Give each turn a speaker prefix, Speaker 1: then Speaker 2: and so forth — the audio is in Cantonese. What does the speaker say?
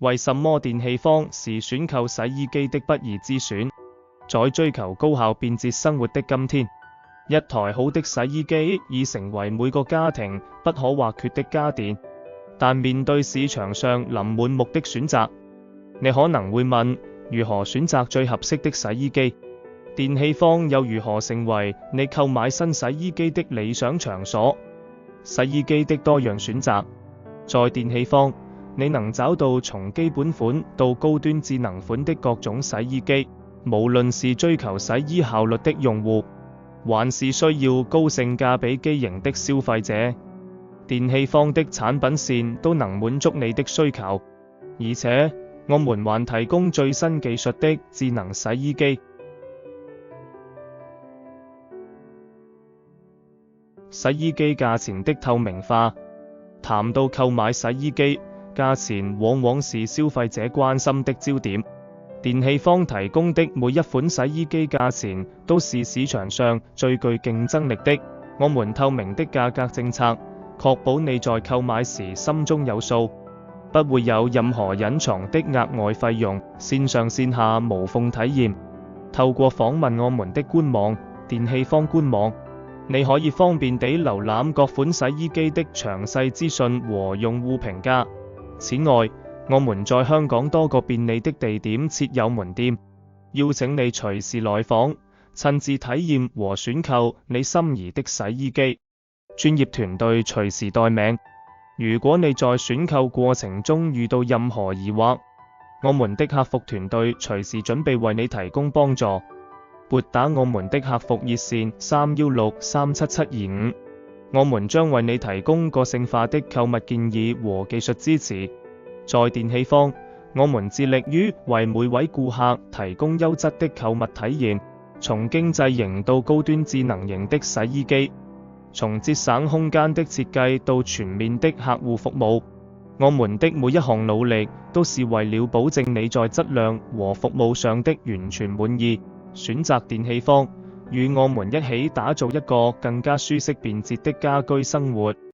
Speaker 1: 為什麼電氣坊是選購洗衣機的不二之選？在追求高效便捷生活的今天，一台好的洗衣機已成為每個家庭不可或缺的家電。但面對市場上臨滿目的選擇，你可能會問：如何選擇最合適的洗衣機？電氣坊又如何成為你購買新洗衣機的理想場所？洗衣機的多樣選擇，在電氣坊，你能找到從基本款到高端智能款的各種洗衣機，無論是追求洗衣效率的用戶，還是需要高性價比機型的消費者，電氣坊的產品線都能滿足你的需求。而且，我們還提供最新技術的智能洗衣機。洗衣機價錢的透明化。談到購買洗衣機，價錢往往是消費者關心的焦點。電氣坊提供的每一款洗衣機價錢都是市場上最具競爭力的。我們透明的價格政策，確保你在購買時心中有數，不會有任何隱藏的額外費用。線上線下無縫體驗。透過訪問我們的官網，電氣坊官網，你可以方便地瀏覽各款洗衣機的詳細資訊和用戶評價。此外，我們在香港多個便利的地點設有門店，邀請你隨時來訪，親自體驗和選購你心儀的洗衣機。專業團隊隨時待命。如果你在選購過程中遇到任何疑惑，我們的客服團隊隨時準備為你提供幫助。撥打我們的客服熱線316-37725，我們將為你提供個性化的購物建議和技術支持。在電氣坊，我們致力於為每位顧客提供優質的購物體驗，從經濟型到高端智能型的洗衣機，從節省空間的設計到全面的客戶服務。我們的每一項努力都是為了保證你在質量和服務上的完全滿意。選擇電氣坊，與我們一起打造一個更加舒適便捷的家居生活。